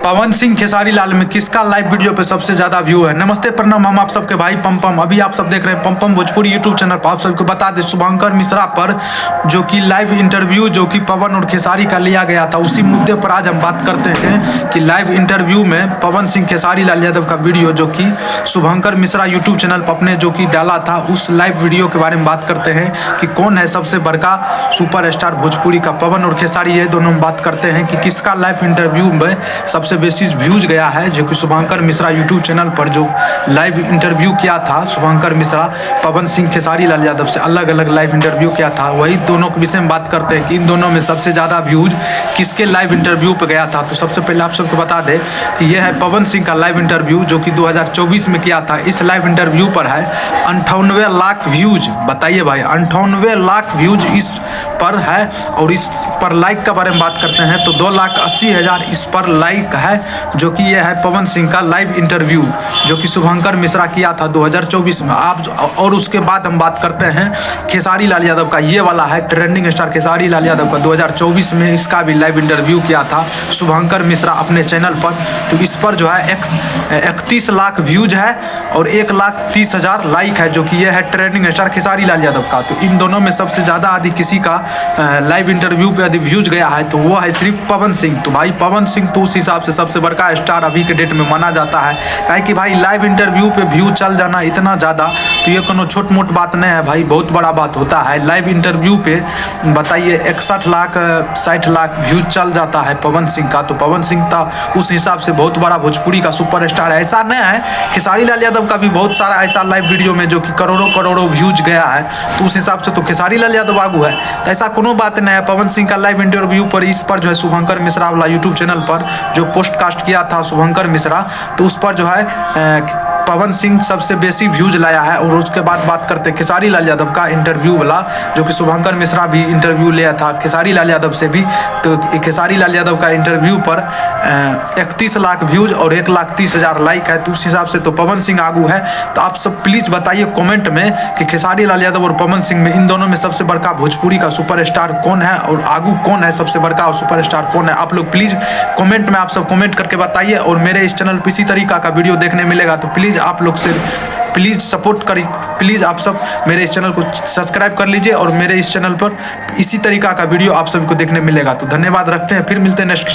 पवन सिंह खेसारी लाल में किसका live video पे सबसे ज्यादा व्यू है। नमस्ते प्रणाम, हम आप सबके भाई पम अभी आप सब देख रहे हैं पम भोजपुरी यूट्यूब चैनल पर। आप सबको बता दें शुभंकर मिश्रा पर जो कि लाइव इंटरव्यू जो कि पवन और खेसारी का लिया गया था, उसी मुद्दे पर आज हम बात करते हैं कि लाइव इंटरव्यू में पवन सिंह खेसारी लाल यादव का वीडियो जो कि शुभंकर मिश्रा यूट्यूब चैनल पर अपने जो कि डाला था, उस लाइव वीडियो के बारे में बात करते हैं कि कौन है सबसे बड़का सुपर स्टार भोजपुरी का। पवन और खेसारी ये दोनों हम बात करते हैं कि किसका लाइव इंटरव्यू में सबसे बेसी व्यूज गया है, जो कि शुभंकर मिश्रा यूट्यूब चैनल पर जो लाइव इंटरव्यू किया था शुभंकर मिश्रा पवन सिंह खेसारी लाल यादव से अलग अलग लाइव इंटरव्यू किया था, वही दोनों के विषय में बात करते हैं कि इन दोनों में सबसे ज़्यादा व्यूज किसके लाइव इंटरव्यू पर गया था। तो सबसे पहले आप सबको बता दें कि यह है पवन सिंह का लाइव इंटरव्यू जो कि 2024 में किया था। इस लाइव इंटरव्यू पर है 98 लाख व्यूज। बताइए भाई, 98 लाख व्यूज इस पर है। और इस पर लाइक के बारे में बात करते हैं तो 2,80,000 इस पर लाइक है, जो कि यह है पवन सिंह का लाइव इंटरव्यू जो कि शुभंकर मिश्रा किया था 2024 में। और उसके बाद हम बात करते हैं खेसारी लाल यादव का। ये वाला है ट्रेंडिंग स्टार खेसारी लाल यादव का 2024 में इसका भी लाइव इंटरव्यू किया था शुभंकर मिश्रा अपने चैनल पर। तो इस पर जो है 31 लाख व्यूज है और 1,30,000 लाइक है, जो कि यह है ट्रेंडिंग स्टार खेसारी लाल यादव का। तो इन दोनों में सबसे ज़्यादा यदि किसी का लाइव इंटरव्यू पे यदि व्यूज गया है तो वो है सिर्फ पवन सिंह। तो भाई पवन सिंह तो उस हिसाब से सबसे बड़का स्टार अभी के डेट में माना जाता है, काहे कि भाई लाइव इंटरव्यू पे व्यू चल जाना इतना ज़्यादा तो ये कोनो छोट मोट बात नहीं है भाई, बहुत बड़ा बात होता है। लाइव इंटरव्यू पे बताइए 61 लाख 60 लाख व्यूज चल जाता है पवन सिंह का। तो पवन सिंह था उस हिसाब से बहुत बड़ा भोजपुरी का सुपर स्टार है। ऐसा नहीं है, खेसारी लाल यादव का भी बहुत सारा ऐसा लाइव वीडियो में जो कि करोड़ों व्यूज गया है, तो उस हिसाब से तो खेसारी लाल यादव आगू है। तो ऐसा कोनो बात नहीं है। पवन सिंह का लाइव इंटरव्यू पर इस पर जो है शुभंकर मिश्रा वाला यूट्यूब चैनल पर जो पोस्टकास्ट किया था शुभंकर मिश्रा, तो उस पर जो है पवन सिंह सबसे बेसी व्यूज लाया है। और उसके बाद बात करते हैं खेसारी लाल यादव का इंटरव्यू वाला, जो कि शुभंकर मिश्रा भी इंटरव्यू लिया था खेसारी लाल यादव से भी। तो खेसारी लाल यादव का इंटरव्यू पर 31 लाख व्यूज और 1,30,000 लाइक है। तो उस हिसाब से तो पवन सिंह आगू है। तो आप सब प्लीज़ बताइए कमेंट में कि खेसारी लाल यादव और पवन सिंह में इन दोनों में सबसे बड़का भोजपुरी का सुपर स्टार कौन है और आगू कौन है सबसे बड़का सुपर स्टार कौन है। आप लोग प्लीज़ कमेंट में आप सब कमेंट करके बताइए। और मेरे इस चैनल पर इसी तरीका का वीडियो देखने मिलेगा, तो प्लीज़ आप लोग से प्लीज़ सपोर्ट करिए। प्लीज़ आप सब मेरे इस चैनल को सब्सक्राइब कर लीजिए और मेरे इस चैनल पर इसी तरीका का वीडियो आप सभी को देखने मिलेगा। तो धन्यवाद, रखते हैं, फिर मिलते हैं नेक्स्ट